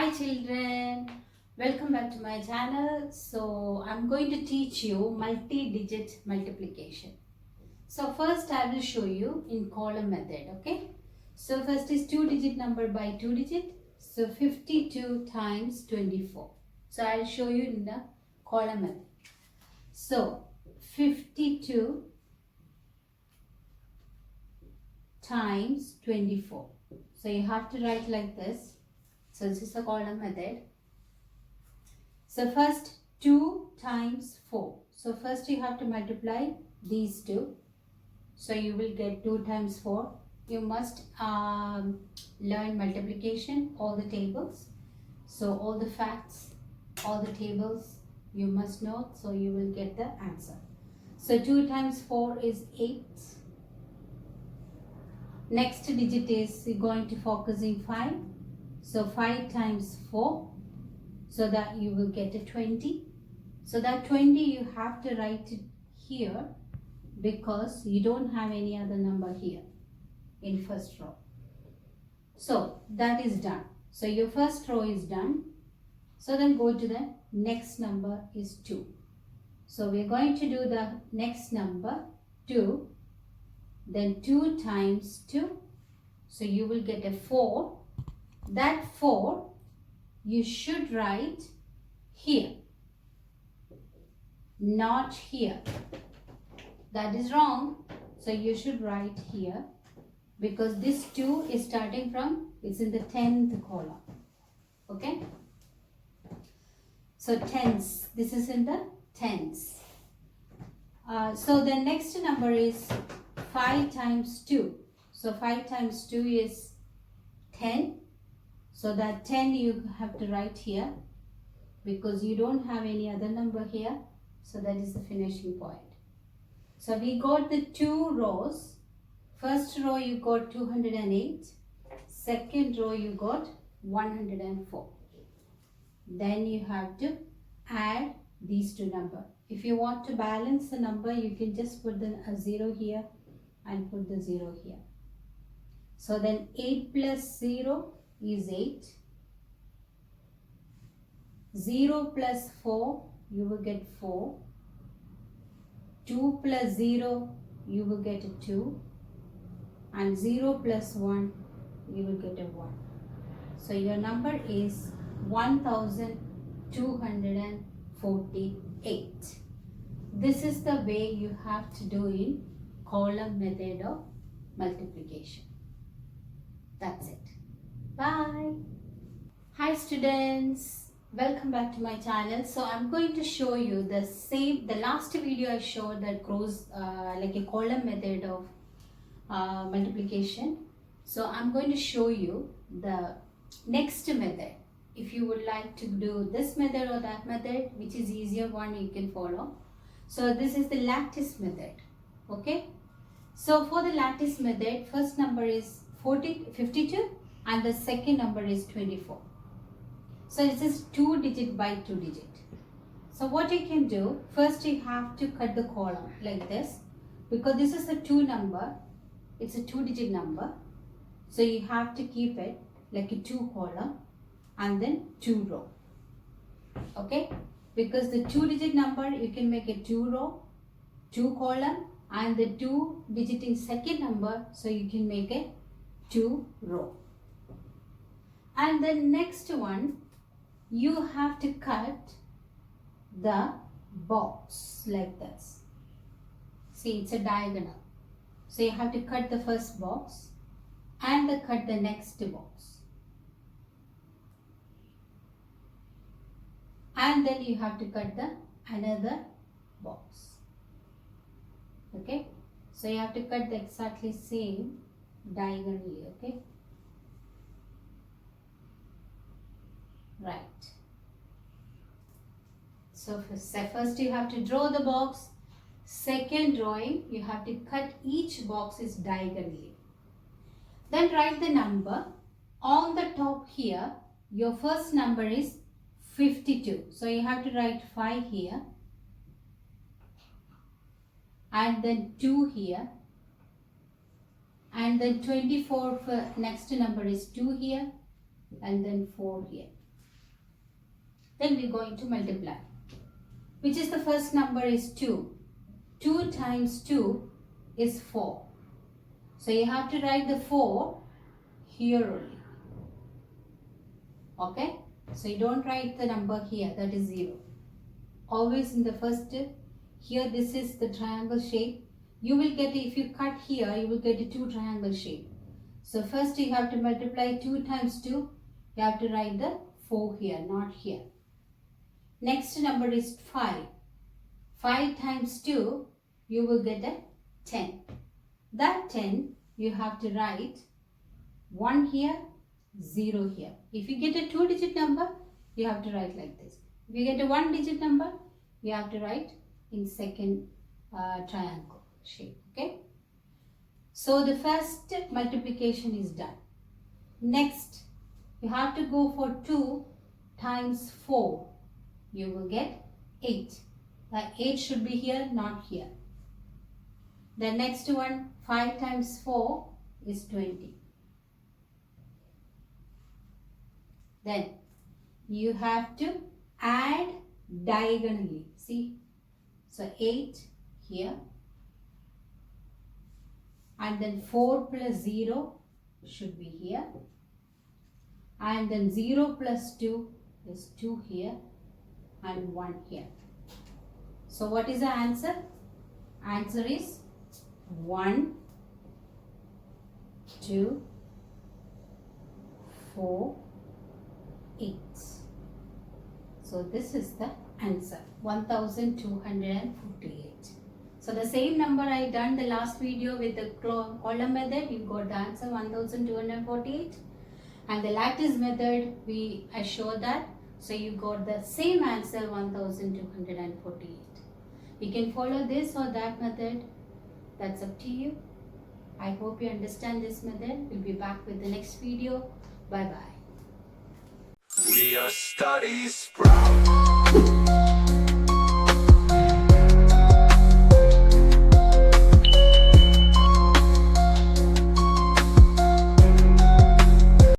Hi children, welcome back to my channel. So I'm going to teach you multi-digit multiplication. So first I will show you in column method, okay? So first is 2-digit number by 2-digit. So 52 times 24. So I'll show you in the column method. So 52 times 24. So you have to write like this. So this is the column method. So first 2 times 4. So first you have to multiply these two. So you will get 2 times 4. You must learn multiplication, all the tables. So all the facts, all the tables you must know. So you will get the answer. So 2 times 4 is 8. Next digit is going to focus in 5. So 5 times 4. So that you will get a 20. So that 20 you have to write it here because you don't have any other number here in first row. So that is done. So your first row is done. So then go to the next number is 2. So we're going to do the next number 2. Then 2 times 2. So you will get a 4. That 4 you should write here, not here. That is wrong. So you should write here because this 2 is starting from, it's in the 10th column. Okay. So tens, this is in the tens. So the next number is 5 times 2. So 5 times 2 is 10. So that 10 you have to write here because you don't have any other number here. So that is the finishing point. So we got the 2 rows. First row you got 208. Second row you got 104. Then you have to add these two numbers. If you want to balance the number, you can just put a 0 here and put the 0 here. So then 8 plus 0 is 8. 0 plus 4, you will get 4. 2 plus 0, you will get a 2. And 0 plus 1, you will get a 1. So your number is 1248. This is the way you have to do in column method of multiplication. That's it. Bye. Hi students, welcome back to my channel. So I'm going to show you the last video I showed that goes like a column method of multiplication. So I'm going to show you the next method. If you would like to do this method or that method, which is easier one, you can follow. So this is the lattice method. Okay. So for the lattice method, first number is 52 and the second number is 24. So this is 2-digit by 2-digit. So what you can do, first you have to cut the column like this because this is a 2 number. It's a 2-digit number. So you have to keep it like a 2 column and then 2 row. Okay? Because the 2-digit number, you can make a 2 row, 2 column, and the 2-digit in second number, so you can make a 2 row. And the next one, you have to cut the box like this. See, it's a diagonal. So you have to cut the first box and cut the next box. And then you have to cut the another box. Okay. So you have to cut the exactly same diagonally. Okay. Right. So first you have to draw the box. Second drawing, you have to cut each box is diagonally. Then write the number. On the top here, your first number is 52. So you have to write 5 here. And then 2 here. And then 24 for next number is 2 here. And then 4 here. Then we're going to multiply. Which is the first number is 2. 2 times 2 is 4. So you have to write the 4 here only. Okay? So you don't write the number here, that is 0. Always in the first, here this is the triangle shape. You will get, if you cut here, you will get a 2 triangle shape. So first you have to multiply 2 times 2. You have to write the 4 here, not here. Next number is 5. 5 times 2, you will get a 10. That 10, you have to write 1 here, 0 here. If you get a 2-digit number, you have to write like this. If you get a 1-digit number, you have to write in second triangle shape. Okay. So the first multiplication is done. Next, you have to go for 2 times 4. You will get 8. The 8 should be here, not here. The next one, 5 times 4 is 20. Then you have to add diagonally. See? So 8 here. And then 4 plus 0 should be here. And then 0 plus 2 is 2 here. And 1 here. So what is the answer? Answer is 1, 2, 4, 8. So this is the answer, 1248. So the same number I done the last video with the column method, you got the answer 1248. And the lattice method, I showed that. So you got the same answer 1248. You can follow this or that method. That's up to you. I hope you understand this method. We'll be back with the next video. Bye bye. We are study sprout.